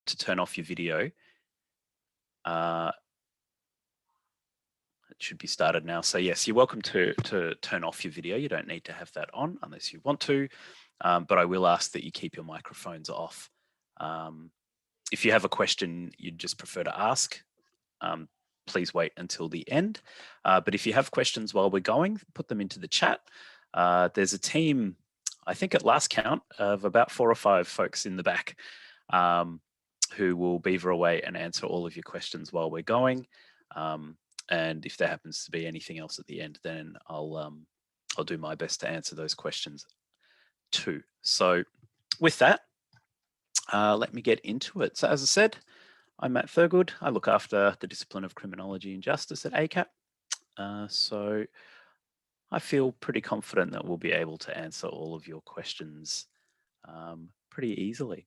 to turn off your video. It should be started now. So yes, you're welcome to turn off your video. You don't need to have that on unless you want to, but I will ask that you keep your microphones off. If you have a question you'd just prefer to ask, please wait until the end. But if you have questions while we're going, put them into the chat. There's a team, I think at last count, of about 4 or 5 folks in the back who will beaver away and answer all of your questions while we're going. And if there happens to be anything else at the end, then I'll do my best to answer those questions too. So with that, let me get into it. So as I said, I'm Matt Thurgood. I look after the discipline of Criminology and Justice at ACAP. So I feel pretty confident that we'll be able to answer all of your questions pretty easily.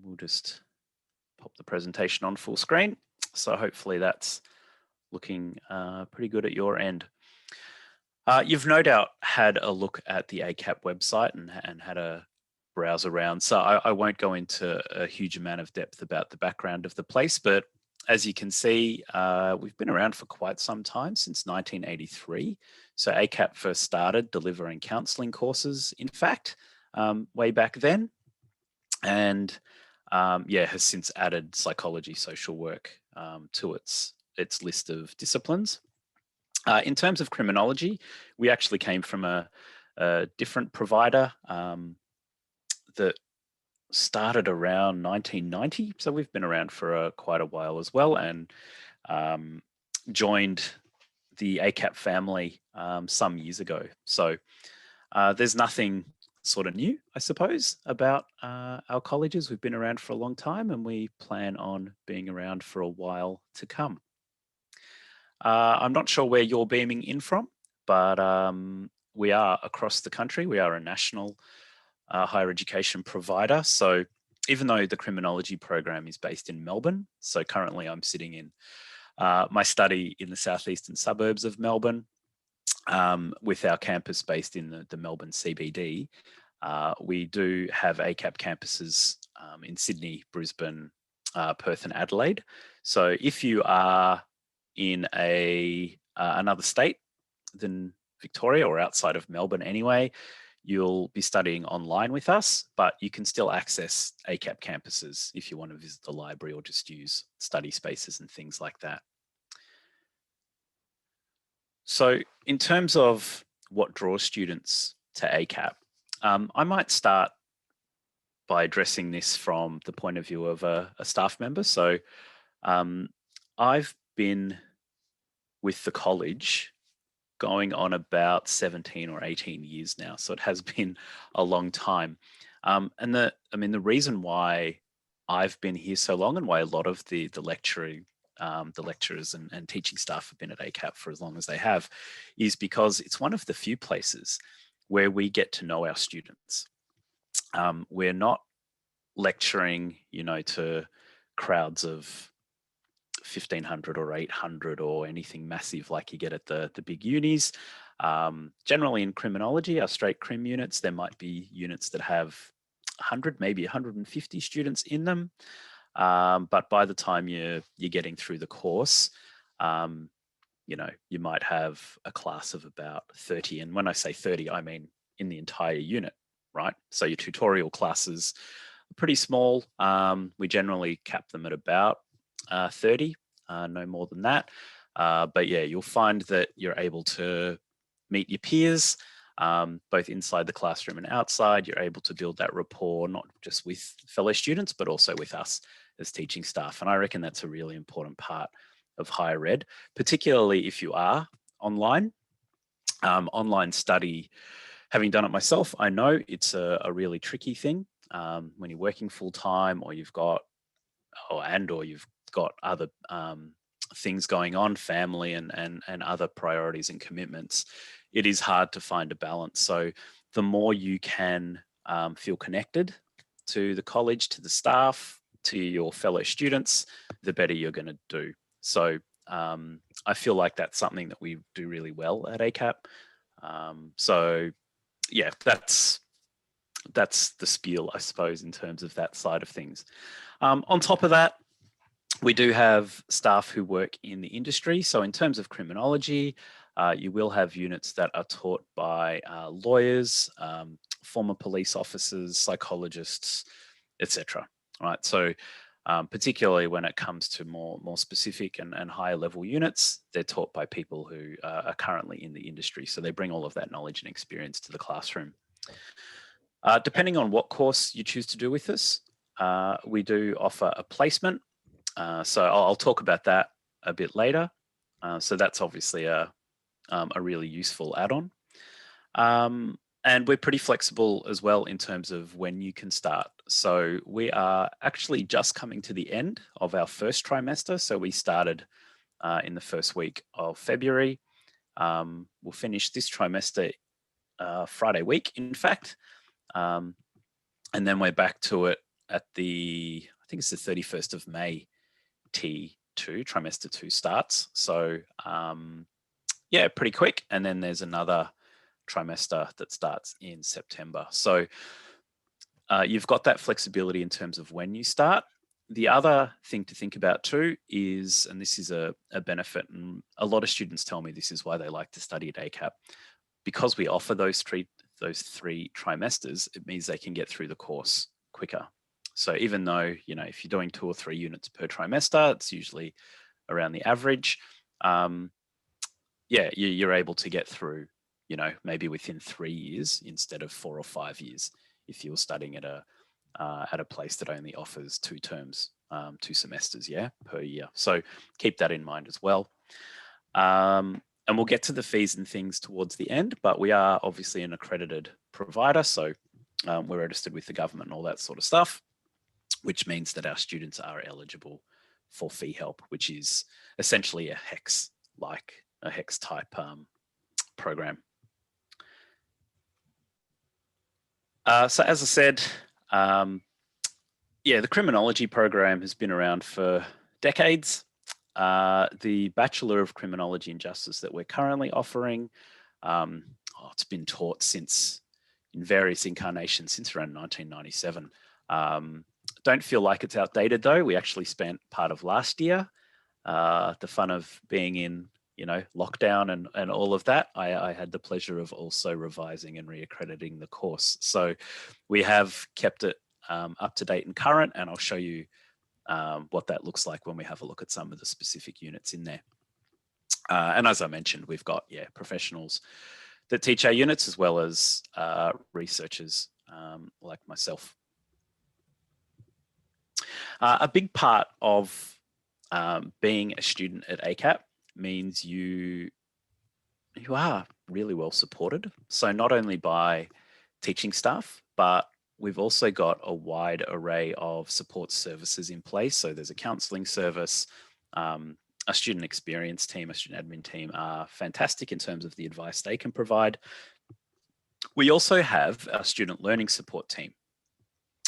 We'll just pop the presentation on full screen. So hopefully that's looking pretty good at your end. You've no doubt had a look at the ACAP website and had a browse around. So I won't go into a huge amount of depth about the background of the place, but as you can see, we've been around for quite some time, since 1983. So ACAP first started delivering counselling courses, in fact, way back then. And has since added psychology, social work to its list of disciplines. In terms of criminology, we actually came from a different provider that started around 1990. So we've been around for quite a while as well, and joined the ACAP family some years ago. So there's nothing sort of new, I suppose, about our colleges. We've been around for a long time, and we plan on being around for a while to come. I'm not sure where you're beaming in from, but we are across the country. We are a national higher education provider. So even though the criminology program is based in Melbourne, so currently I'm sitting in my study in the southeastern suburbs of Melbourne, with our campus based in the Melbourne CBD. We do have ACAP campuses in Sydney, Brisbane, Perth and Adelaide. So if you are in another state than Victoria, or outside of Melbourne anyway, you'll be studying online with us, but you can still access ACAP campuses if you want to visit the library or just use study spaces and things like that. So in terms of what draws students to ACAP, I might start by addressing this from the point of view of a staff member. So I've been with the college going on about 17 or 18 years now. So it has been a long time. And the reason why I've been here so long, and why a lot of the lecturers and teaching staff have been at ACAP for as long as they have, is because it's one of the few places where we get to know our students. We're not lecturing, to crowds of 1,500 or 800 or anything massive like you get at the big unis. Generally in criminology, our straight crim units, there might be units that have 100, maybe 150 students in them. But by the time you're getting through the course, you might have a class of about 30. And when I say 30, I mean in the entire unit, right? So your tutorial classes are pretty small. We generally cap them at about 30, no more than that. But yeah, you'll find that you're able to meet your peers, both inside the classroom and outside. You're able to build that rapport, not just with fellow students, but also with us as teaching staff. And I reckon that's a really important part of higher ed, particularly if you are online. Online study, having done it myself, I know it's a really tricky thing when you're working full time, or you've got other things going on, family and other priorities and commitments. It is hard to find a balance. So the more you can feel connected to the college, to the staff, to your fellow students, the better you're going to do. So I feel like that's something that we do really well at ACAP. So yeah, that's that's the spiel, I suppose, in terms of that side of things. On top of that, we do have staff who work in the industry. So in terms of criminology, you will have units that are taught by lawyers, former police officers, psychologists, etc. Right. So particularly when it comes to more specific and higher level units, they're taught by people who are currently in the industry. So they bring all of that knowledge and experience to the classroom. Depending on what course you choose to do with us, we do offer a placement. So I'll talk about that a bit later. So that's obviously a really useful add-on. And we're pretty flexible as well in terms of when you can start. So we are actually just coming to the end of our first trimester. So we started in the first week of February. We'll finish this trimester Friday week, in fact. And then we're back to it at I think it's the 31st of May, T2, trimester 2 starts. So yeah, pretty quick. And then there's another trimester that starts in September. So you've got that flexibility in terms of when you start. The other thing to think about too is, and this is a benefit, and a lot of students tell me this is why they like to study at ACAP, because we offer those three trimesters, it means they can get through the course quicker. So even though, if you're doing 2 or 3 units per trimester, it's usually around the average. Yeah, you're able to get through, maybe within 3 years instead of 4 or 5 years if you're studying at a place that only offers 2 terms, 2 semesters, per year. So keep that in mind as well. And we'll get to the fees and things towards the end, but we are obviously an accredited provider. So we're registered with the government and all that sort of stuff, which means that our students are eligible for fee help, which is essentially a HEX type program. So as I said, the Criminology program has been around for decades. The Bachelor of Criminology and Justice that we're currently offering, it's been taught in various incarnations since around 1997. Don't feel like it's outdated though. We actually spent part of last year, the fun of being in lockdown and all of that. I had the pleasure of also revising and reaccrediting the course. So we have kept it up to date and current, and I'll show you what that looks like when we have a look at some of the specific units in there. And as I mentioned, we've got professionals that teach our units as well as researchers like myself. A big part of being a student at ACAP means you are really well supported. So not only by teaching staff, but we've also got a wide array of support services in place. So there's a counselling service, a student experience team, a student admin team are fantastic in terms of the advice they can provide. We also have our student learning support team.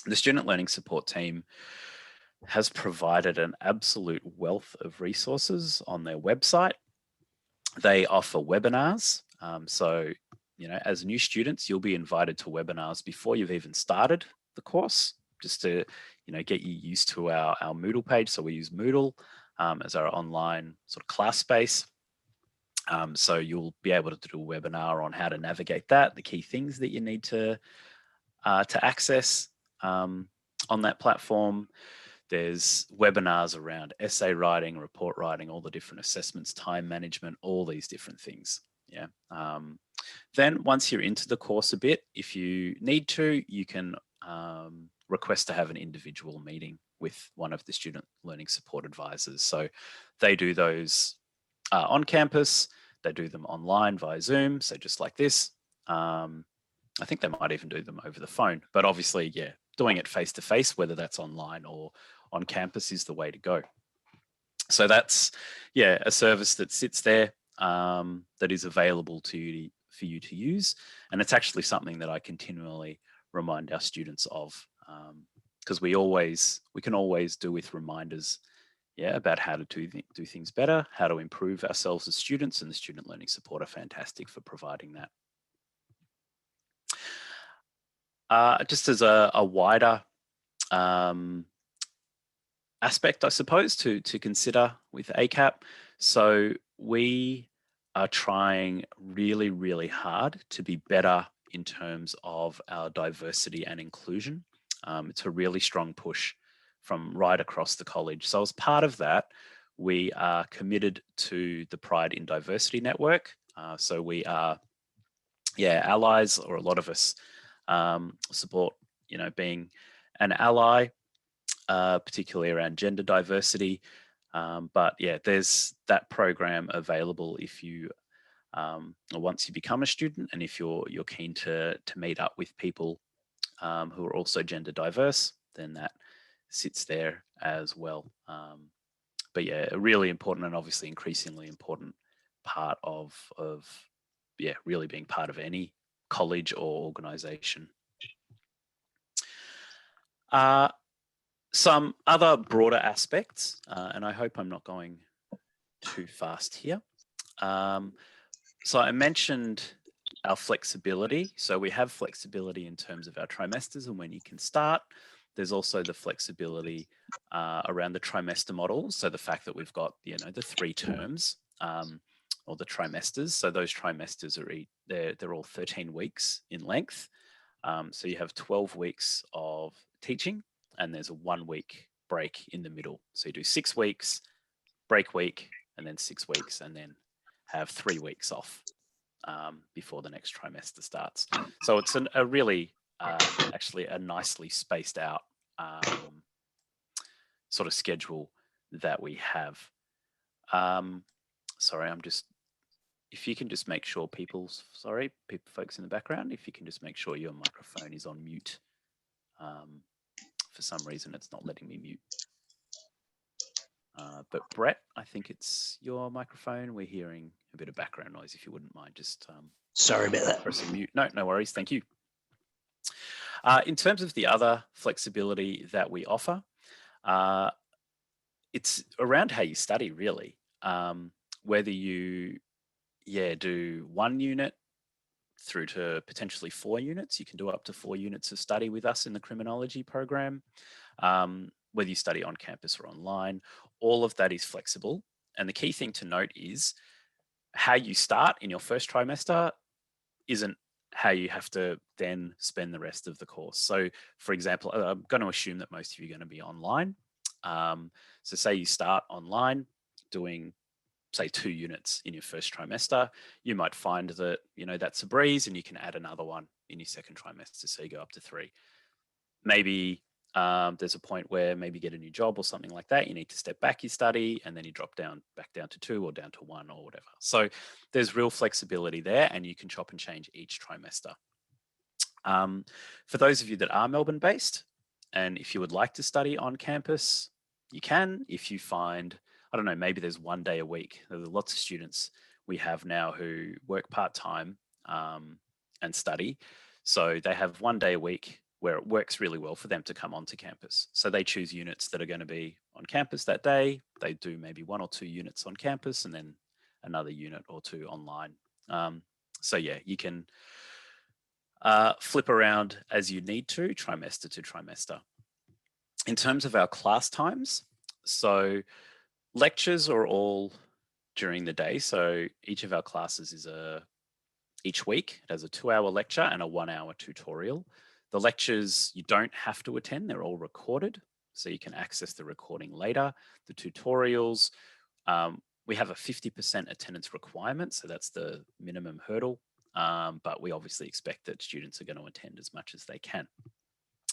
The student learning support team has provided an absolute wealth of resources on their website. They offer webinars. So, as new students, you'll be invited to webinars before you've even started the course, just to, get you used to our Moodle page. So we use Moodle as our online sort of class space. So you'll be able to do a webinar on how to navigate that, the key things that you need to access on that platform. There's webinars around essay writing, report writing, all the different assessments, time management, all these different things. Then once you're into the course a bit, if you need to, you can request to have an individual meeting with one of the student learning support advisors. So they do those on campus, they do them online via Zoom, so just like this. I think they might even do them over the phone, but obviously, doing it face-to-face, whether that's online or on campus, is the way to go. So that's, a service that sits there that is available for you to use. And it's actually something that I continually remind our students of, because we can always do with reminders, about how to do things better, how to improve ourselves as students, and the student learning support are fantastic for providing that. Just as a wider um, aspect, I suppose, to consider with ACAP. So we are trying really, really hard to be better in terms of our diversity and inclusion. It's a really strong push from right across the college. So as part of that, we are committed to the Pride in Diversity Network. So we are, allies, or a lot of us support, being an ally, particularly around gender diversity. But yeah, there's that program available if you once you become a student, and if you're keen to meet up with people who are also gender diverse, then that sits there as well. But yeah, a really important and obviously increasingly important part of really being part of any college or organization. Some other broader aspects, and I hope I'm not going too fast here. So I mentioned our flexibility. So we have flexibility in terms of our trimesters and when you can start. There's also the flexibility around the trimester model. So the fact that we've got, the 3 terms or the trimesters. So those trimesters they're all 13 weeks in length. So you have 12 weeks of teaching, and there's a 1-week break in the middle. So you do 6 weeks, break week, and then 6 weeks, and then have 3 weeks off before the next trimester starts. So it's a really, actually a nicely spaced out sort of schedule that we have. Sorry, if you can just make sure folks in the background, if you can just make sure your microphone is on mute. For some reason, it's not letting me mute. But Brett, I think it's your microphone. We're hearing a bit of background noise. If you wouldn't mind just sorry about that. Pressing mute. No worries. Thank you. In terms of the other flexibility that we offer, it's around how you study, really. Whether you do 1 unit through to potentially 4 units. You can do up to 4 units of study with us in the criminology program. Whether you study on campus or online, all of that is flexible. And the key thing to note is how you start in your first trimester isn't how you have to then spend the rest of the course. So for example, I'm going to assume that most of you are going to be online. So say you start online doing, say, 2 units in your first trimester, you might find that, that's a breeze and you can add another one in your second trimester. So you go up to 3. Maybe there's a point where maybe you get a new job or something like that. You need to step back your study, and then you drop back down to 2 or down to 1 or whatever. So there's real flexibility there, and you can chop and change each trimester. For those of you that are Melbourne based, and if you would like to study on campus, you can. If you find, I don't know, maybe there's 1 day a week. There's lots of students we have now who work part-time and study. So they have 1 day a week where it works really well for them to come onto campus. So they choose units that are going to be on campus that day. They do maybe 1 or 2 units on campus and then another unit or 2 online. So yeah, you can flip around as you need to, trimester to trimester. In terms of our class times, so lectures are all during the day. So each of our classes is each week it has a 2-hour lecture and a 1-hour tutorial. The lectures you don't have to attend, they're all recorded, so you can access the recording later. The tutorials, we have a 50% attendance requirement, so that's the minimum hurdle, but we obviously expect that students are going to attend as much as they can.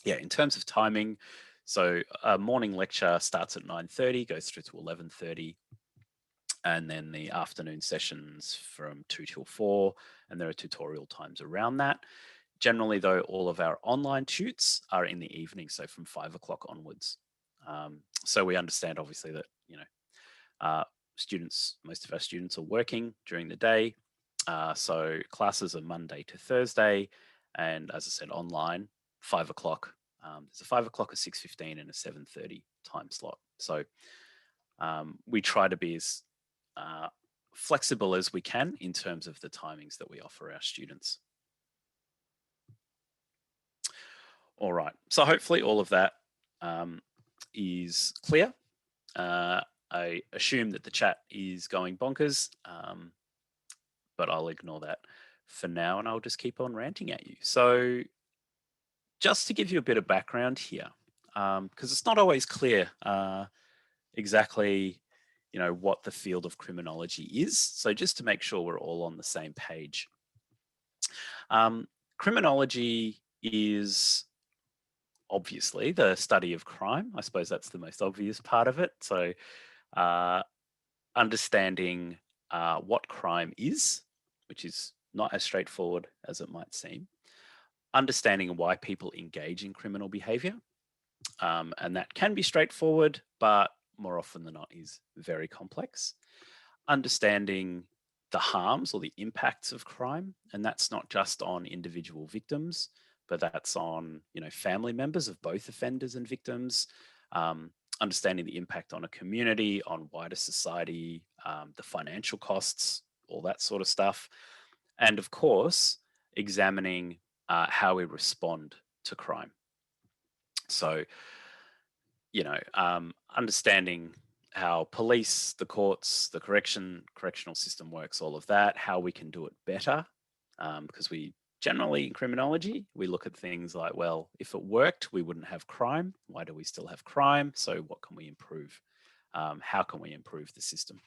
Yeah, in terms of timing, so a morning lecture starts at 9:30, goes through to 11:30, and then the afternoon sessions from 2 till 4, and there are tutorial times around that. Generally, though, all of our online tutes are in the evening, so from 5 o'clock onwards. So we understand, obviously, that most of our students are working during the day. So classes are Monday to Thursday, and as I said, online 5 o'clock. There's a 5 o'clock, a 6:15, and a 7:30 time slot. So we try to be as flexible as we can in terms of the timings that we offer our students. All right. So hopefully all of that um, is clear. Uh, I assume that the chat is going bonkers, but I'll ignore that for now and I'll just keep on ranting at you. So just to give you a bit of background here, because it's not always clear exactly, what the field of criminology is. So just to make sure we're all on the same page, criminology is obviously the study of crime. I suppose that's the most obvious part of it. So uh, understanding what crime is, which is not as straightforward as it might seem, understanding why people engage in criminal behavior. And that can be straightforward, but more often than not is very complex. Understanding the harms or the impacts of crime, and that's not just on individual victims, but that's on family members of both offenders and victims. Understanding the impact on a community, on wider society, the financial costs, all that sort of stuff, and of course examining how we respond to crime. So understanding how police, the courts, the correctional system works, all of that, how we can do it better. Because we generally in criminology, we look at things like, well, if it worked, we wouldn't have crime. Why do we still have crime? So what can we improve? How can we improve the system?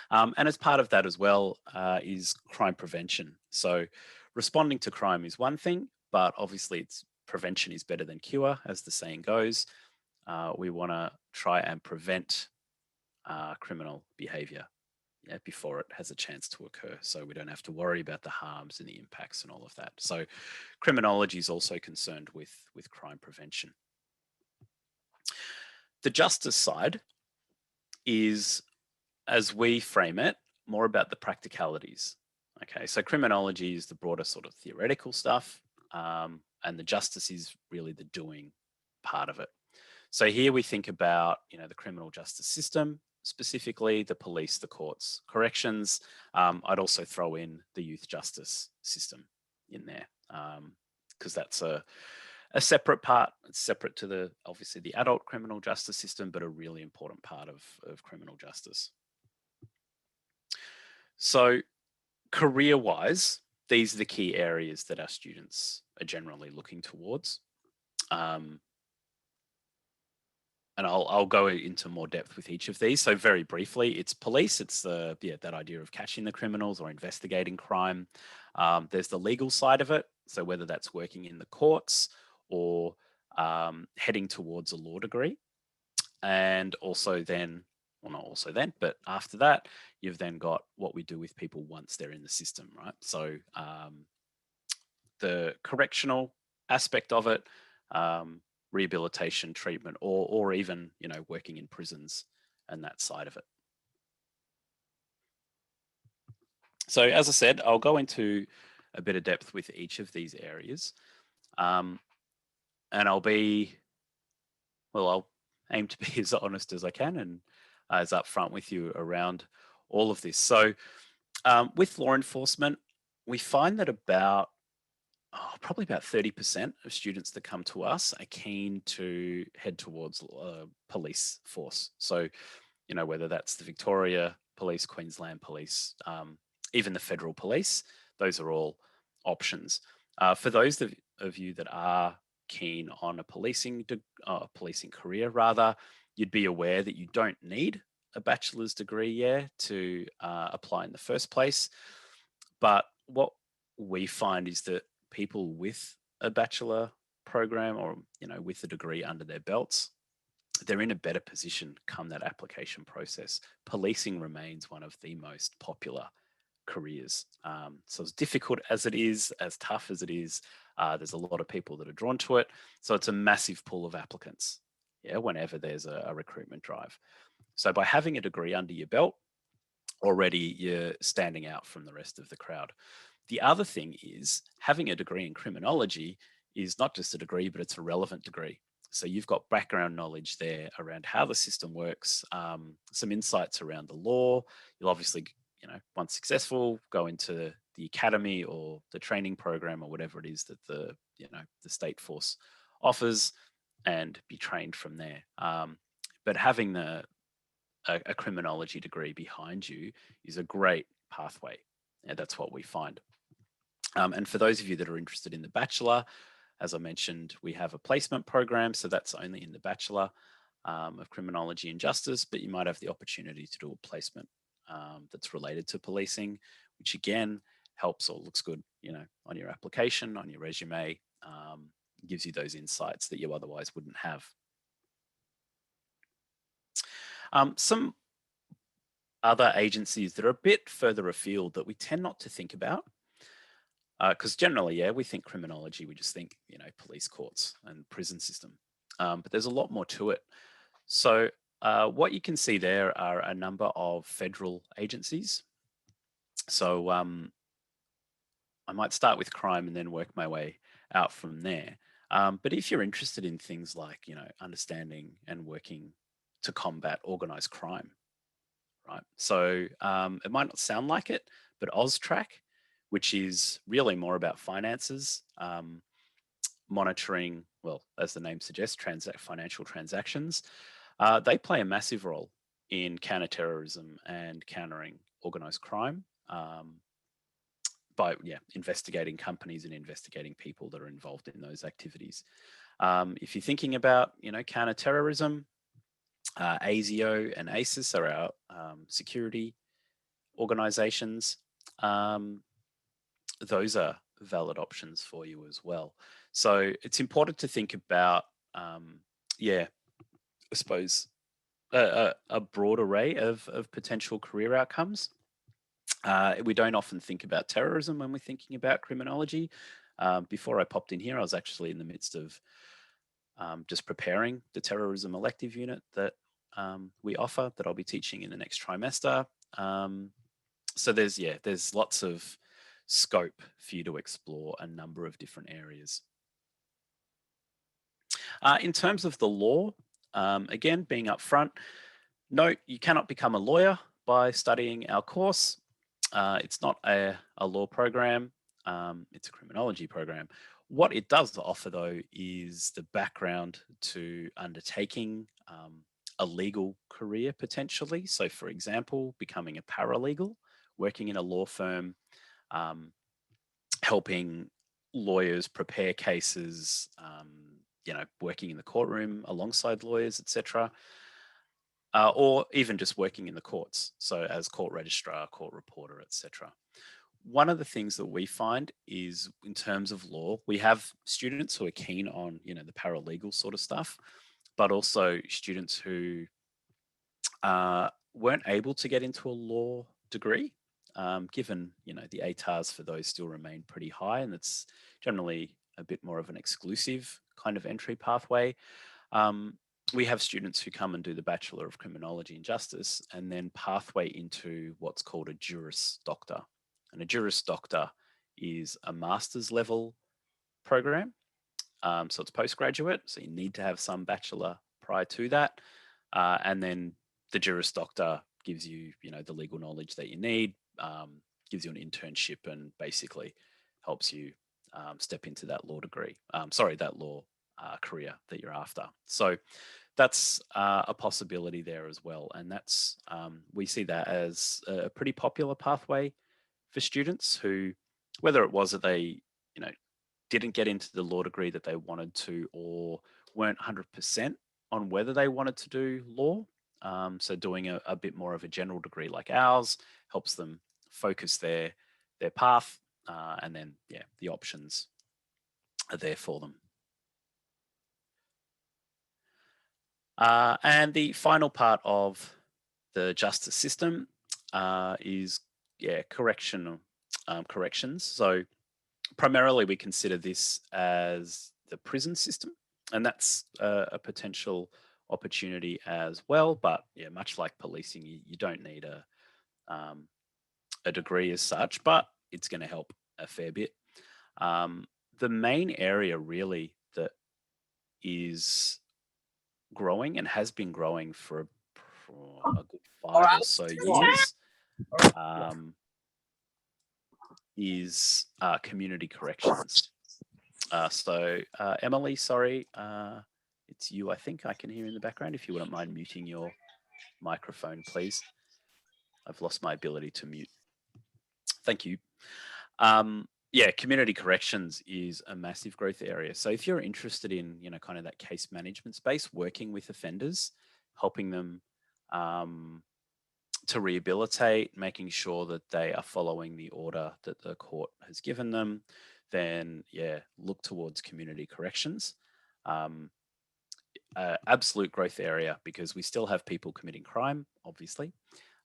And as part of that as well is crime prevention. So responding to crime is one thing, but obviously prevention is better than cure, as the saying goes. We want to try and prevent criminal behavior before it has a chance to occur. So we don't have to worry about the harms and the impacts and all of that. So criminology is also concerned with crime prevention. The justice side is, as we frame it, more about the practicalities. Okay, so criminology is the broader sort of theoretical stuff, and the justice is really the doing part of it. So here we think about, the criminal justice system, specifically the police, the courts, corrections. I'd also throw in the youth justice system in there, because that's a separate part. It's separate to obviously the adult criminal justice system, but a really important part of criminal justice. So career-wise, these are the key areas that our students are generally looking towards. And I'll go into more depth with each of these. So very briefly, it's police. It's that idea of catching the criminals or investigating crime. There's the legal side of it. So whether that's working in the courts or heading towards a law degree. And also then, well, not also then, but after that, you've then got what we do with people once they're in the system, right? So the correctional aspect of it, rehabilitation, treatment, or even working in prisons and that side of it. So as I said, I'll go into a bit of depth with each of these areas, and I'll aim to be as honest as I can and as upfront with you around all of this. So with law enforcement, we find that probably about 30% of students that come to us are keen to head towards police force. So, whether that's the Victoria Police, Queensland Police, even the Federal Police, those are all options. For those of you that are keen on a policing career, rather, you'd be aware that you don't need a bachelor's degree to apply in the first place. But what we find is that people with a bachelor program or with a degree under their belts, they're in a better position come that application process. Policing remains one of the most popular careers. So as difficult as it is, as tough as it is, there's a lot of people that are drawn to it. So it's a massive pool of applicants, whenever there's a recruitment drive. So by having a degree under your belt, already you're standing out from the rest of the crowd. The other thing is having a degree in criminology is not just a degree, but it's a relevant degree. So you've got background knowledge there around how the system works, some insights around the law. You'll obviously, once successful, go into the academy or the training program or whatever it is that the state force offers, and be trained from there. But having a criminology degree behind you is a great pathway, and that's what we find. And for those of you that are interested in the bachelor, as I mentioned, we have a placement program, so that's only in the bachelor of criminology and justice, but you might have the opportunity to do a placement that's related to policing, which again helps or looks good, on your application, on your resume, gives you those insights that you otherwise wouldn't have. Some other agencies that are a bit further afield that we tend not to think about, because generally, we think criminology, we just think, police courts and prison system. But there's a lot more to it. So what you can see there are a number of federal agencies. So I might start with crime and then work my way out from there. But if you're interested in things like, understanding and working to combat organized crime, right? So it might not sound like it, but AUSTRAC, which is really more about finances, monitoring, well, as the name suggests, financial transactions, they play a massive role in counterterrorism and countering organized crime by investigating companies and investigating people that are involved in those activities. If you're thinking about, counterterrorism, ASIO and ASIS are our security organizations. Those are valid options for you as well. So it's important to think about, I suppose, a broad array of potential career outcomes. We don't often think about terrorism when we're thinking about criminology. Before I popped in here, I was actually in the midst of just preparing the terrorism elective unit that we offer, that I'll be teaching in the next trimester. So there's lots of scope for you to explore a number of different areas. In terms of the law, again, being upfront, note you cannot become a lawyer by studying our course. It's not a law program, it's a criminology program. What it does offer, though, is the background to undertaking a legal career potentially. So, for example, becoming a paralegal, working in a law firm, helping lawyers prepare cases, working in the courtroom alongside lawyers, etc., or even just working in the courts. So, as court registrar, court reporter, etc. One of the things that we find is, in terms of law, we have students who are keen on, the paralegal sort of stuff, but also students who weren't able to get into a law degree, given, the ATARs for those still remain pretty high, and it's generally a bit more of an exclusive kind of entry pathway. We have students who come and do the Bachelor of Criminology and Justice and then pathway into what's called a Juris Doctor. And a Juris Doctor is a master's level program. So it's postgraduate, so you need to have some bachelor prior to that. And then the Juris Doctor gives you, the legal knowledge that you need, gives you an internship, and basically helps you step into that law degree. That law career that you're after. So that's a possibility there as well. And that's we see that as a pretty popular pathway for students who, whether it was that they, didn't get into the law degree that they wanted to, or weren't 100% on whether they wanted to do law. So doing a bit more of a general degree like ours helps them focus their path, and then the options are there for them. And the final part of the justice system is corrections. So primarily we consider this as the prison system, and that's a potential opportunity as well. But much like policing, you don't need a degree as such, but it's going to help a fair bit. The main area really that is growing and has been growing for a good 5 or so years is community corrections. Emily, sorry, it's you, I think I can hear in the background. If you wouldn't mind muting your microphone, please. I've lost my ability to mute. Thank you. Yeah, community corrections is a massive growth area. So if you're interested in, kind of that case management space, working with offenders, helping them to rehabilitate, making sure that they are following the order that the court has given them, then yeah, look towards community corrections. Absolute growth area, because we still have people committing crime, obviously.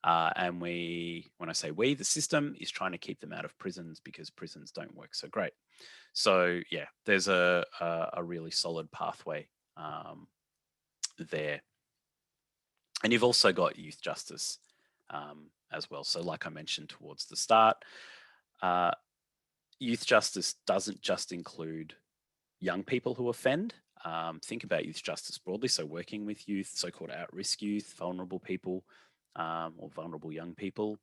And when I say we, the system is trying to keep them out of prisons because prisons don't work so great. So yeah, there's a really solid pathway there. And you've also got youth justice as well. So like I mentioned towards the start, youth justice doesn't just include young people who offend. Think about youth justice broadly. So working with youth, so-called at-risk youth, vulnerable people, or vulnerable young people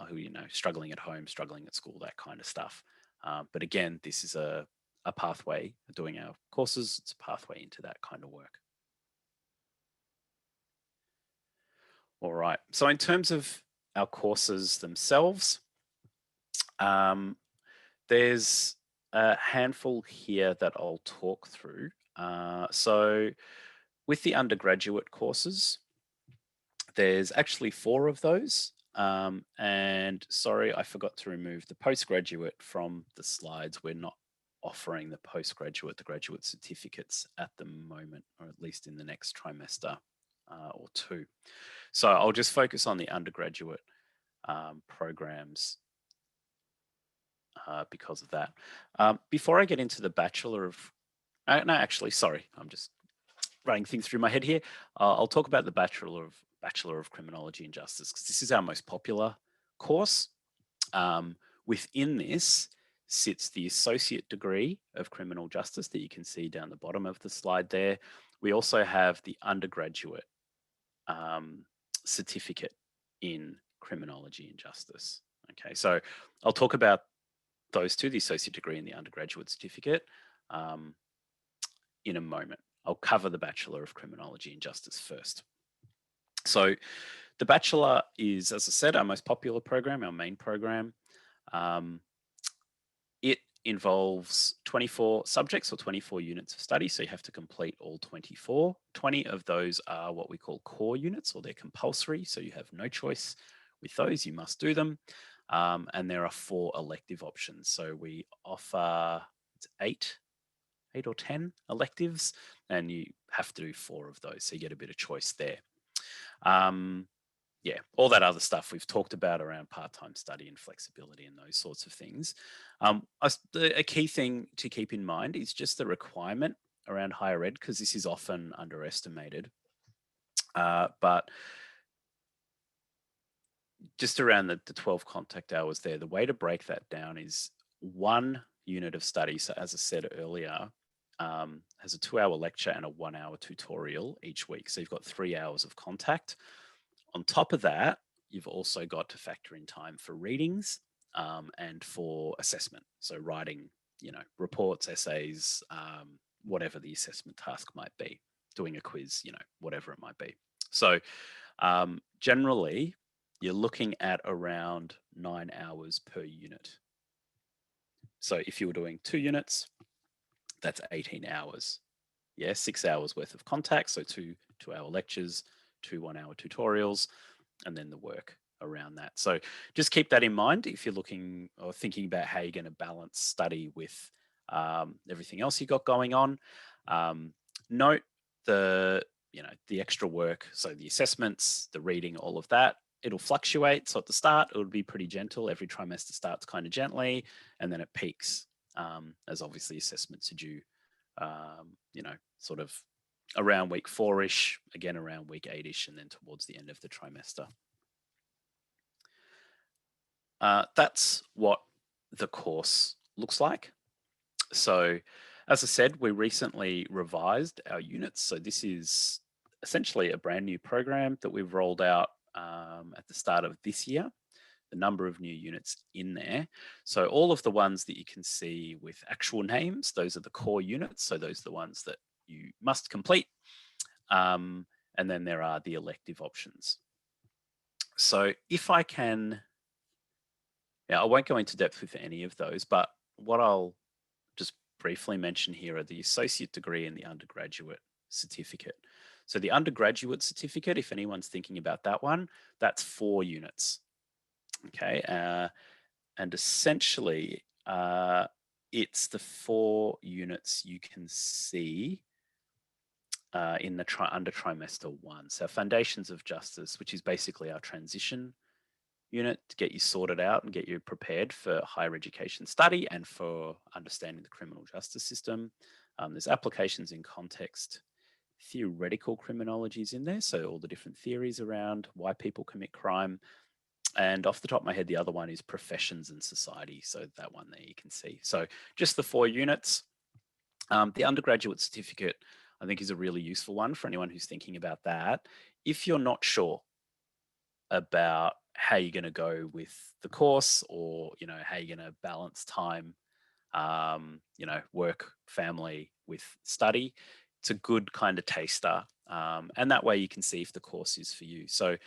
who, struggling at home, struggling at school, that kind of stuff. But again, this is a pathway. Doing our courses, it's a pathway into that kind of work. All right. So in terms of our courses themselves, there's a handful here that I'll talk through. So with the undergraduate courses, there's actually 4 of those. And sorry, I forgot to remove the postgraduate from the slides. We're not offering the postgraduate, the graduate certificates at the moment, or at least in the next trimester or 2. So I'll just focus on the undergraduate programs because of that. Before I get into the Bachelor of, no, actually, sorry, I'm just running things through my head here. I'll talk about the Bachelor of Criminology and Justice, because this is our most popular course. Within this sits the Associate Degree of Criminal Justice that you can see down the bottom of the slide there. We also have the undergraduate certificate in Criminology and Justice. Okay, so I'll talk about those 2, the associate degree and the undergraduate certificate, in a moment. I'll cover the Bachelor of Criminology and Justice first. So the Bachelor is, as I said, our most popular program, our main program. It involves 24 subjects or 24 units of study, so you have to complete all 24. 20 of those are what we call core units, or they're compulsory, so you have no choice with those, you must do them. And there are 4 elective options. So we offer 8 or 10 electives, and you have to do 4 of those. So you get a bit of choice there. Yeah, all that other stuff we've talked about around part-time study and flexibility and those sorts of things. A key thing to keep in mind is just the requirement around higher ed, because this is often underestimated. But just around the 12 contact hours there, the way to break that down is 1 unit of study. So as I said earlier, has a 2-hour lecture and a 1-hour tutorial each week. So you've got 3 hours of contact. On top of that, you've also got to factor in time for readings and for assessment. So writing, reports, essays, whatever the assessment task might be, doing a quiz, whatever it might be. So generally, you're looking at around 9 hours per unit. So if you were doing 2 units, that's 18 hours. Yeah, 6 hours worth of contact. So 2 2-hour lectures, 2 1-hour tutorials, and then the work around that. So just keep that in mind if you're looking or thinking about how you're going to balance study with everything else you got going on. Note the extra work, so the assessments, the reading, all of that. It'll fluctuate. So at the start, it'll be pretty gentle. Every trimester starts kind of gently, and then it peaks as obviously assessments are due, sort of around week 4-ish, again around week 8-ish, and then towards the end of the trimester. That's what the course looks like. So as I said, we recently revised our units. So this is essentially a brand new program that we've rolled out at the start of this year. the number of new units in there. So all of the ones that you can see with actual names, those are the core units. So those are the ones that you must complete. And then there are the elective options. So if I can, yeah, I won't go into depth with any of those, but what I'll just briefly mention here are the associate degree and the undergraduate certificate. So the undergraduate certificate, if anyone's thinking about that one, that's 4 units. Okay, and essentially it's the 4 units you can see in the under trimester 1. So foundations of justice, which is basically our transition unit to get you sorted out and get you prepared for higher education study and for understanding the criminal justice system. There's applications in context, theoretical criminology is in there, so all the different theories around why people commit crime. And off the top of my head, the other one is professions and society. So that one there you can see. So just the 4 units. The undergraduate certificate, I think, is a really useful one for anyone who's thinking about that. If you're not sure about how you're going to go with the course, or how you're going to balance time, work, family with study, it's a good kind of taster, and that way you can see if the course is for you. So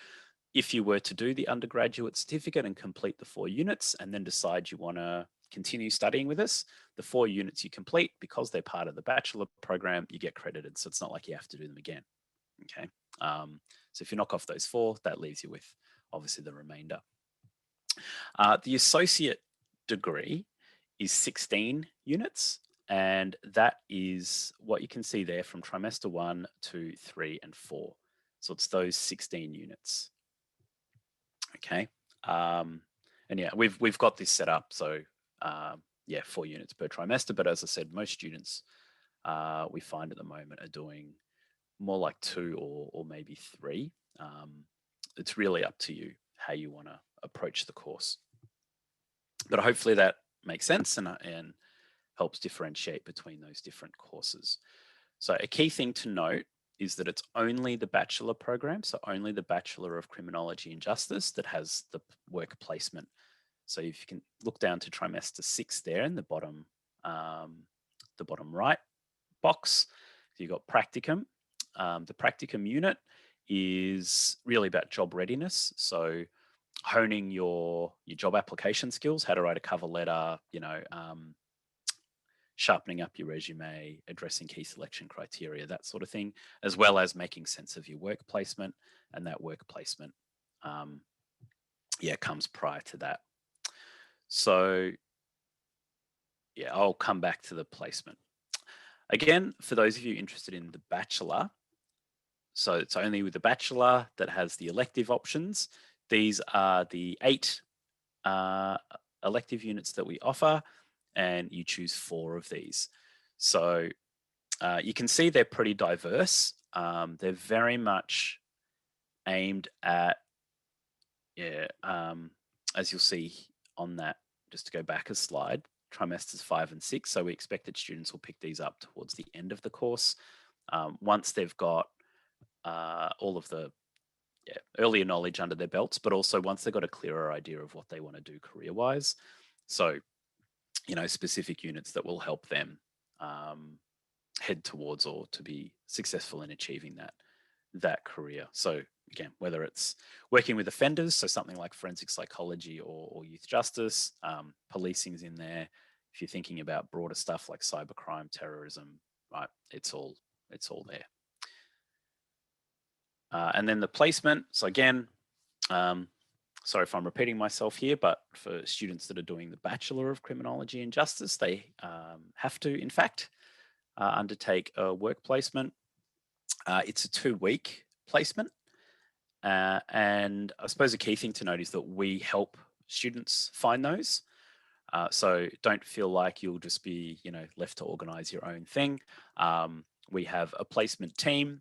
if you were to do the undergraduate certificate and complete the 4 units and then decide you want to continue studying with us, the 4 units you complete, because they're part of the bachelor program, you get credited. So it's not like you have to do them again. Okay. So if you knock off those 4, that leaves you with obviously the remainder. The associate degree is 16 units, and that is what you can see there from trimester 1, 2, 3, and 4. So it's those 16 units. Okay. And yeah, we've got this set up. So yeah, 4 units per trimester. But as I said, most students we find at the moment are doing more like 2 or maybe 3. It's really up to you how you want to approach the course. But hopefully that makes sense and helps differentiate between those different courses. So a key thing to note is that it's only the bachelor program, so only the Bachelor of Criminology and Justice, that has the work placement. So if you can look down to trimester 6 there in the bottom right box, you've got practicum. The practicum unit is really about job readiness. So honing your job application skills, how to write a cover letter, sharpening up your resume, addressing key selection criteria, that sort of thing, as well as making sense of your work placement. And that work placement, comes prior to that. So yeah, I'll come back to the placement. Again, for those of you interested in the bachelor, so it's only with the bachelor that has the elective options. These are the 8 elective units that we offer, and you choose 4 of these. So you can see they're pretty diverse. They're very much aimed at, as you'll see on that, just to go back a slide, trimesters 5 and 6. So we expect that students will pick these up towards the end of the course. Once they've got all of the earlier knowledge under their belts, but also once they've got a clearer idea of what they want to do career-wise. So, specific units that will help them head towards or to be successful in achieving that career. So again, whether it's working with offenders, so something like forensic psychology or youth justice, policing's in there. If you're thinking about broader stuff like cybercrime, terrorism, right, it's all there. And then the placement. So again, sorry if I'm repeating myself here, but for students that are doing the Bachelor of Criminology and Justice, they have to, in fact, undertake a work placement. It's a 2-week placement. And I suppose a key thing to note is that we help students find those. So don't feel like you'll just be, left to organize your own thing. We have a placement team.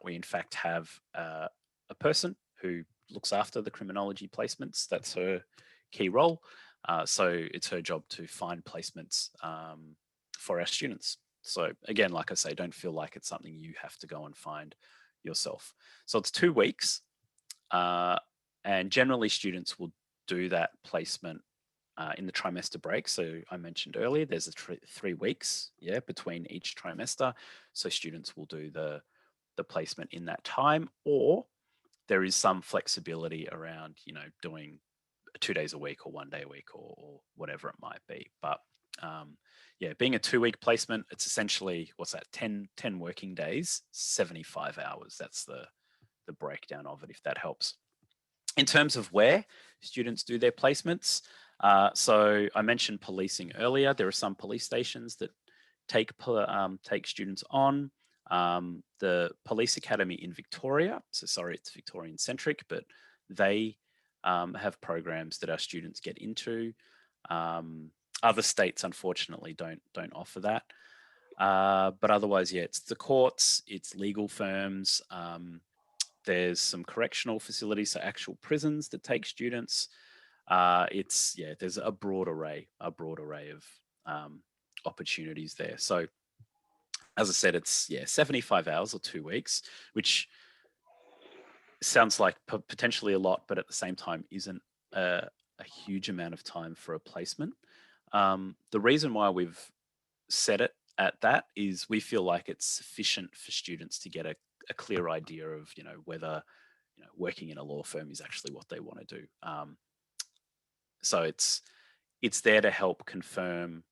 We in fact have a person who looks after the criminology placements. That's her key role. So it's her job to find placements for our students. So again, like I say, don't feel like it's something you have to go and find yourself. So it's 2 weeks, and generally students will do that placement in the trimester break. So I mentioned earlier, there's a 3 weeks, between each trimester. So students will do the placement in that time, or there is some flexibility around, doing 2 days a week or 1 day a week or whatever it might be. But being a 2 week placement, it's essentially, what's that, 10 working days, 75 hours. That's the breakdown of it, if that helps. In terms of where students do their placements, so I mentioned policing earlier. There are some police stations that take students on. The Police Academy in Victoria, so sorry, it's Victorian centric, but they have programs that our students get into. Other states, unfortunately, don't offer that. But otherwise, it's the courts, it's legal firms. There's some correctional facilities, so actual prisons that take students. There's a broad array of opportunities there. So as I said, it's 75 hours or 2 weeks, which sounds like potentially a lot, but at the same time isn't a huge amount of time for a placement. The reason why we've set it at that is we feel like it's sufficient for students to get a clear idea of whether working in a law firm is actually what they want to do. So it's there to help confirm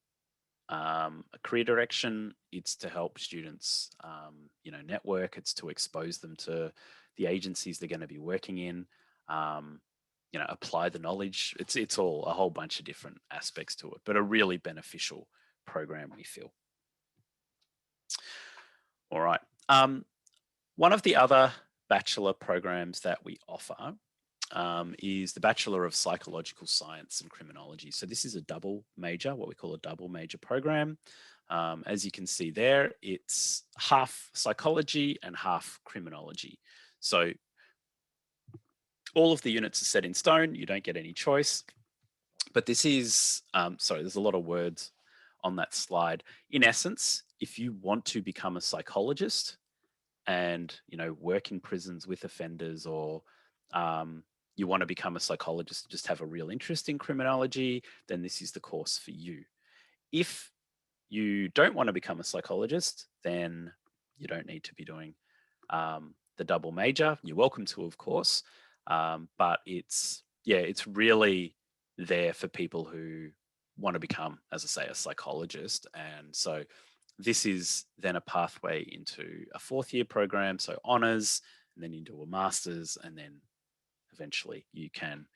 a career direction. It's to help students network. It's to expose them to the agencies they're going to be working in. Apply the knowledge. It's all a whole bunch of different aspects to it, but a really beneficial program, we feel. All right. One of the other bachelor programs that we offer is the Bachelor of Psychological Science and Criminology. So this is a double major, what we call a double major program. As you can see there, it's half psychology and half criminology. So all of the units are set in stone. You don't get any choice. But this is, there's a lot of words on that slide. In essence, if you want to become a psychologist and, work in prisons with offenders, or you want to become a psychologist, just have a real interest in criminology, then this is the course for you. If you don't want to become a psychologist, then you don't need to be doing the double major. You're welcome to, of course, but it's really there for people who want to become, as I say, a psychologist. And so this is then a pathway into a 4th-year program, so honors, and then into a master's, and then eventually you can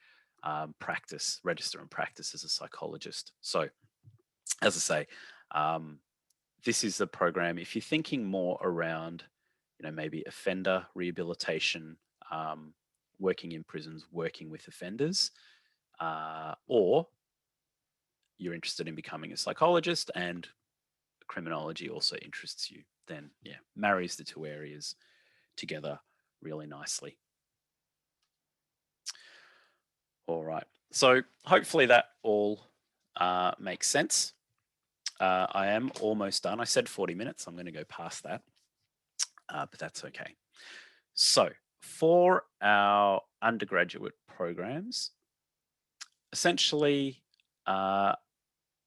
register and practice as a psychologist. So as I say, this is the program. If you're thinking more around, maybe offender rehabilitation, working in prisons, working with offenders, or you're interested in becoming a psychologist and criminology also interests you, then marries the two areas together really nicely. All right. So hopefully that all makes sense. I am almost done. I said 40 minutes. I'm going to go past that, but that's okay. So for our undergraduate programs, essentially,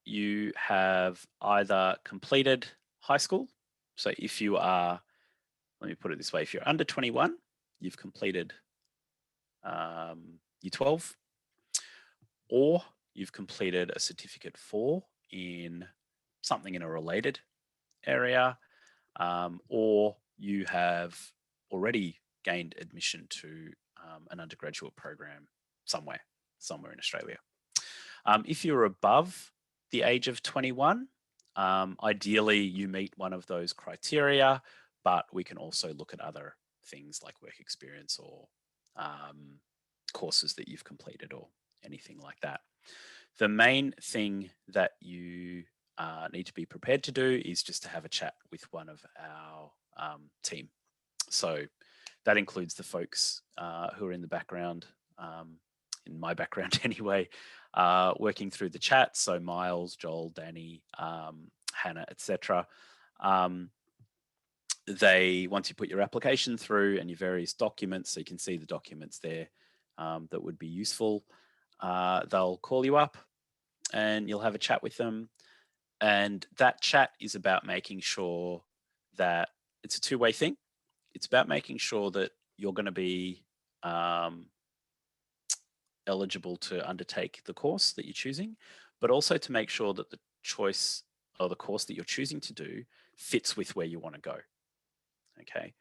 you have either completed high school. So if you are, let me put it this way, if you're under 21, you've completed year 12, or you've completed a certificate 4 in something in a related area, or you have already gained admission to an undergraduate program somewhere in Australia. If you're above the age of 21, ideally you meet one of those criteria, but we can also look at other things like work experience or courses that you've completed or anything like that. The main thing that you need to be prepared to do is just to have a chat with one of our team. So that includes the folks who are in the background, in my background anyway, working through the chat. So Miles, Joel, Danny, Hannah, etc. Once you put your application through and your various documents, so you can see the documents there that would be useful. they'll call you up and you'll have a chat with them. And that chat is about making sure that it's a two-way thing. It's about making sure that you're going to be um, eligible to undertake the course that you're choosing, but also to make sure that the choice or the course that you're choosing to do fits with where you want to go. Okay.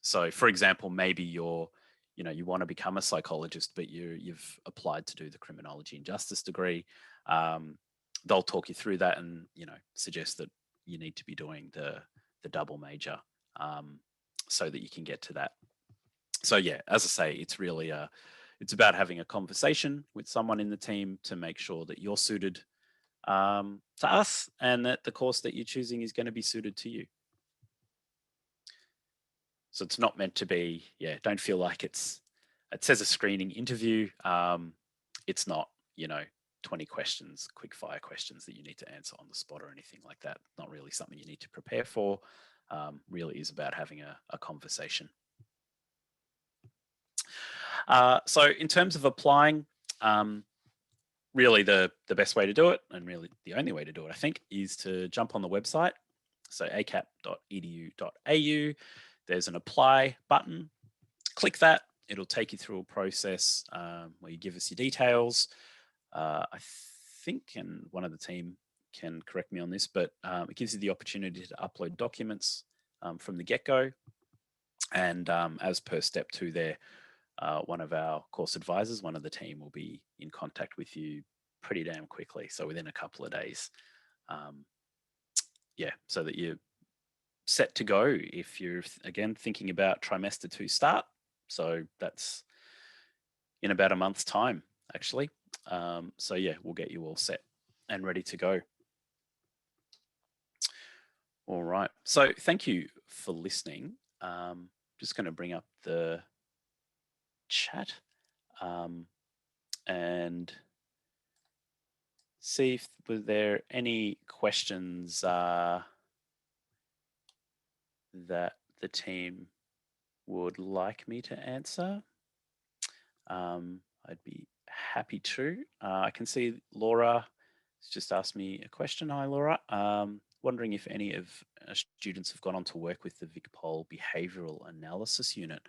So for example, maybe you want to become a psychologist, but you've applied to do the criminology and justice degree. They'll talk you through that and, suggest that you need to be doing the double major, so that you can get to that. So yeah, as I say, it's about having a conversation with someone in the team to make sure that you're suited, to us, and that the course that you're choosing is going to be suited to you. So it's not meant to be, don't feel like it says a screening interview. It's not, 20 questions, quick fire questions that you need to answer on the spot or anything like that. Not really something you need to prepare for. Really is about having a conversation. So in terms of applying, really the best way to do it, and really the only way to do it, I think, is to jump on the website. So acap.edu.au. There's an apply button. Click that. It'll take you through a process where you give us your details. I think, and one of the team can correct me on this, but it gives you the opportunity to upload documents from the get-go. And as per step 2 there, one of our course advisors, one of the team, will be in contact with you pretty damn quickly. So within a couple of days, so that you're set to go if you're, again, thinking about trimester 2 start. So that's in about a month's time, actually. So yeah, we'll get you all set and ready to go. All right. So thank you for listening. Just going to bring up the chat and see if were there any questions that the team would like me to answer. I'd be happy to. I can see Laura has just asked me a question. Hi, Laura. Wondering if any of our students have gone on to work with the VicPol Behavioural Analysis Unit.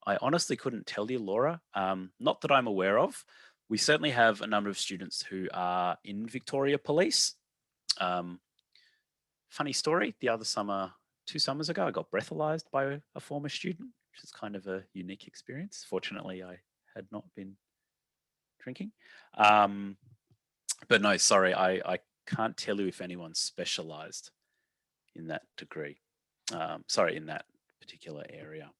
I honestly couldn't tell you, Laura. Not that I'm aware of. We certainly have a number of students who are in Victoria Police. Funny story, the other summer, 2 summers ago, I got breathalyzed by a former student, which is kind of a unique experience. Fortunately, I had not been drinking. But no, sorry, I can't tell you if anyone's specialized in that degree. In that particular area.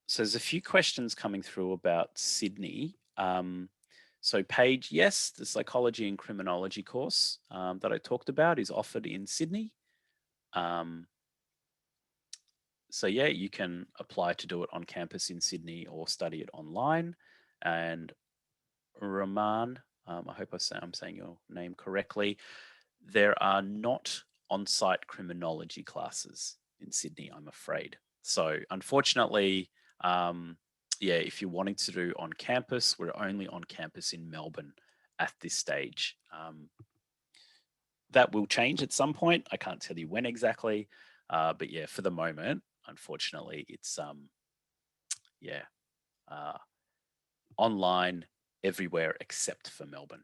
So there's a few questions coming through about Sydney. So Paige, yes, the psychology and criminology course that I talked about is offered in Sydney. So yeah, you can apply to do it on campus in Sydney or study it online. And Rahman, I hope I'm saying your name correctly. There are not on-site criminology classes in Sydney, I'm afraid. So unfortunately, if you're wanting to do on campus, we're only on campus in Melbourne at this stage. That will change at some point. I can't tell you when exactly, but yeah, for the moment, unfortunately, it's online everywhere except for Melbourne.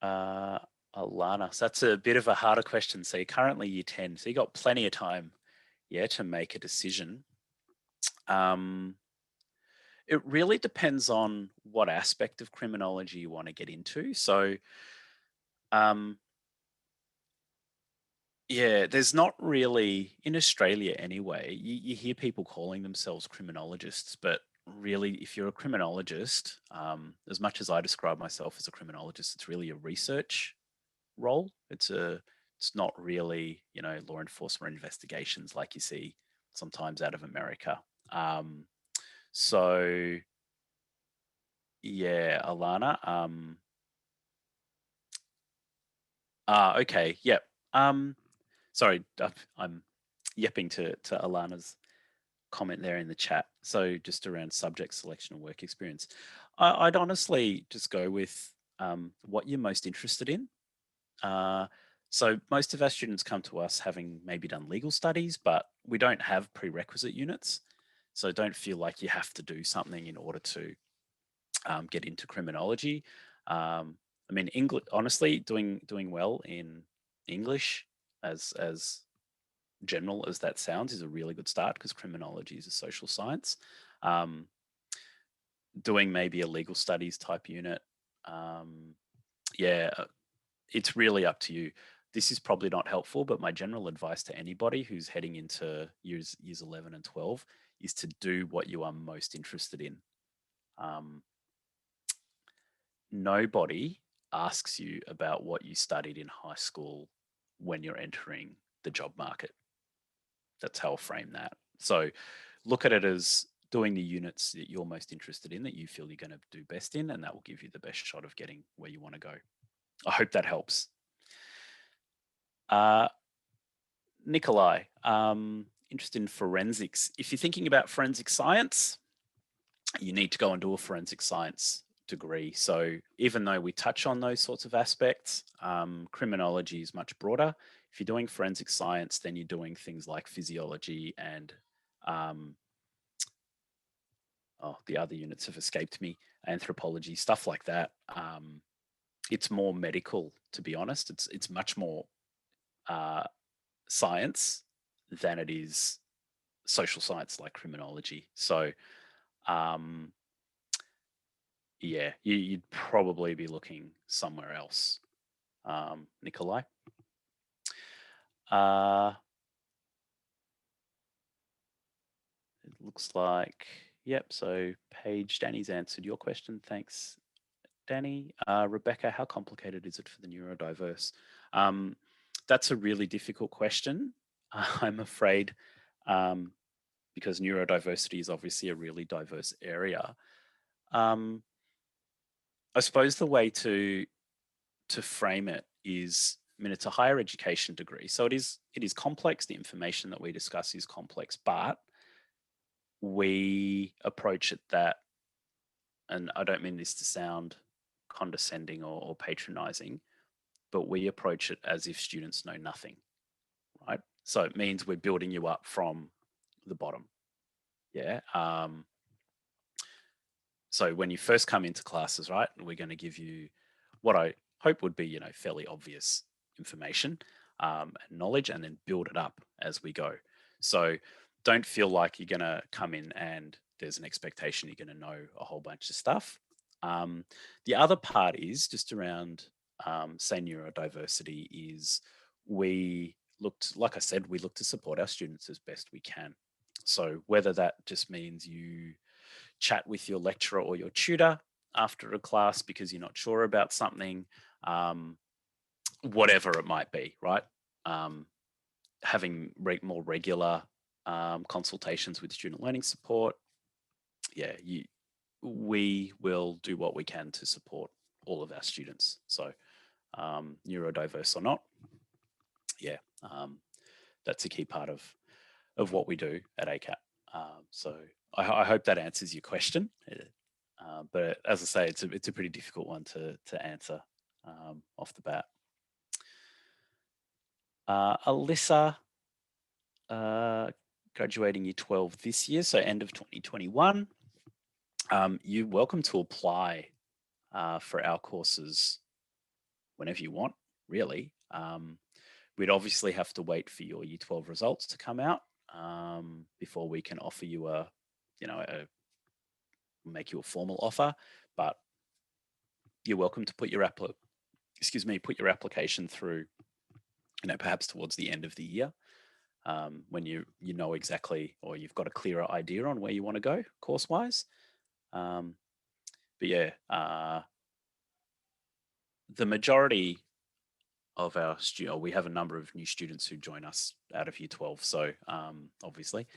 Alana, so that's a bit of a harder question. So you're currently year 10, so you got plenty of time, to make a decision. It really depends on what aspect of criminology you want to get into. So, there's not really, in Australia anyway, you hear people calling themselves criminologists, but really, if you're a criminologist, as much as I describe myself as a criminologist, it's really a research role. It's not really, law enforcement investigations like you see sometimes out of America. So yeah, Alana. Okay. Yep. Sorry, I'm yipping to Alana's comment there in the chat. So just around subject selection and work experience, I'd honestly just go with what you're most interested in. Uh, so most of our students come to us having maybe done legal studies, but we don't have prerequisite units. So don't feel like you have to do something in order to get into criminology. I mean, English, honestly, doing well in English, as general as that sounds, is a really good start because criminology is a social science. Um, Doing maybe a legal studies type unit, um, yeah, it's really up to you. This is probably not helpful, but my general advice to anybody who's heading into years 11 and 12 is to do what you are most interested in. Um, Nobody asks you about what you studied in high school when you're entering the job market. That's how I'll frame that. So look at it as doing the units that you're most interested in, that you feel you're going to do best in, and that will give you the best shot of getting where you want to go. I hope that helps. Uh, Nikolai, interested in forensics. If you're thinking about forensic science, you need to go and do a forensic science degree. So even though we touch on those sorts of aspects, criminology is much broader. If you're doing forensic science, then you're doing things like physiology and um, the other units have escaped me, anthropology, stuff like that. It's more medical, to be honest. It's much more uh, science than it is social science like criminology. So um, yeah, would probably be looking somewhere else, Nikolai. Uh, it looks like, yep. So Paige, Danny's answered your question. Thanks, Danny. Rebecca, how complicated is it for the neurodiverse? Um, that's a really difficult question. I'm afraid, um, because neurodiversity is obviously a really diverse area. Um, I suppose the way to frame it is, I mean, it's a higher education degree, so it is complex. The information that we discuss is complex, but we approach it that, and I don't mean this to sound condescending or patronizing, but we approach it as if students know nothing, right? So it means we're building you up from the bottom. Yeah. So when you first come into classes, right, we're going to give you what I hope would be, fairly obvious information and knowledge, and then build it up as we go. So don't feel like you're going to come in and there's an expectation you're going to know a whole bunch of stuff. Um, the other part is just around, say, neurodiversity is we looked, like I said, we look to support our students as best we can. So whether that just means you chat with your lecturer or your tutor after a class because you're not sure about something, um, whatever it might be, right? Um, Having more regular consultations with student learning support. Yeah, we will do what we can to support all of our students. So neurodiverse or not, yeah, that's a key part of what we do at ACAP. So I hope that answers your question. But as I say, it's a pretty difficult one to answer off the bat. Alyssa, graduating year 12 this year, so end of 2021. You're welcome to apply for our courses whenever you want, really. We'd obviously have to wait for your year 12 results to come out before we can offer you make you a formal offer, but you're welcome to put your application through, perhaps towards the end of the year, when you know exactly, or you've got a clearer idea on where you want to go course wise. But yeah, the majority of our students, we have a number of new students who join us out of year 12. So obviously,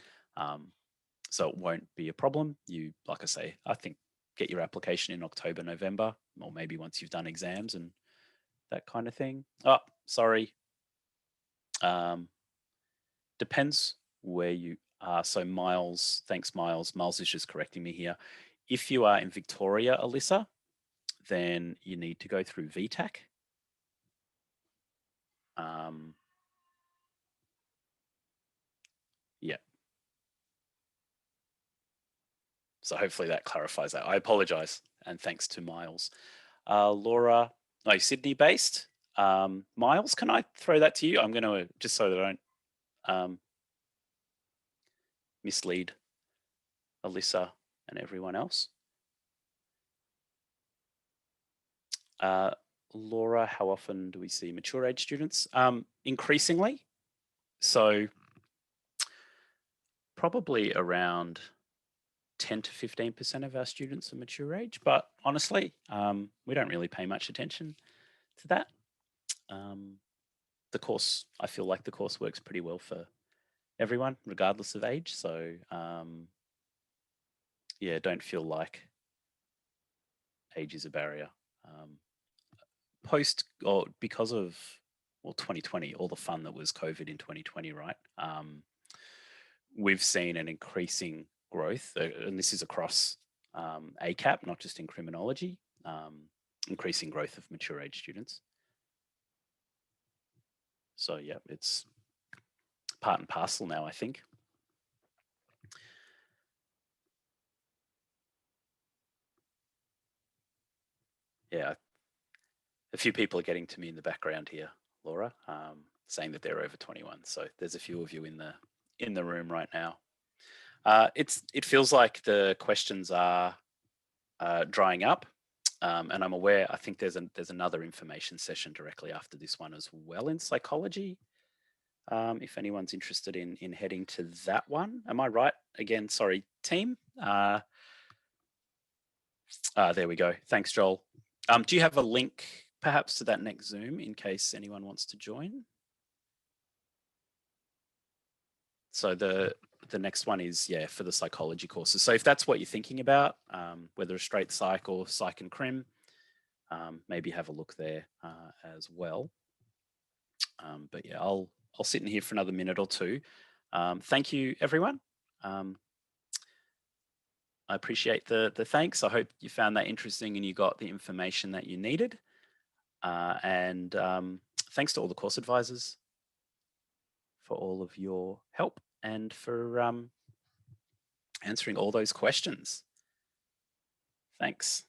so it won't be a problem. You, like I say, I think get your application in October, November, or maybe once you've done exams and that kind of thing. Oh, sorry. depends where you are. So Miles, thanks Miles. Miles is just correcting me here. If you are in Victoria, Alyssa, then you need to go through VTAC. Yeah. So hopefully that clarifies that. I apologize, and thanks to Miles. Laura, no, Sydney based. Miles, can I throw that to you? I'm going to, just so that I don't mislead Alyssa and everyone else. Laura, how often do we see mature age students? Increasingly. So probably around 10 to 15% of our students are mature age, but honestly, we don't really pay much attention to that. The course, I feel like the course works pretty well for everyone, regardless of age. So yeah, don't feel like age is a barrier. Post or because of 2020, all the fun that was COVID in 2020, right? We've seen an increasing growth, and this is across ACAP, not just in criminology, increasing growth of mature age students. So yeah, it's part and parcel now, I think. Yeah, a few people are getting to me in the background here, Laura, saying that they're over 21. So there's a few of you in the room right now. It feels like the questions are drying up, and I'm aware. I think there's another information session directly after this one as well in psychology. If anyone's interested in heading to that one, am I right? Again, sorry, team. There we go. Thanks, Joel. Do you have a link perhaps to that next Zoom in case anyone wants to join? So the next one is, yeah, for the psychology courses. So if that's what you're thinking about, whether a straight psych or psych and crim, maybe have a look there as well. But yeah, I'll sit in here for another minute or two. Thank you, everyone. I appreciate the thanks. I hope you found that interesting and you got the information that you needed. And thanks to all the course advisors for all of your help and for answering all those questions. Thanks.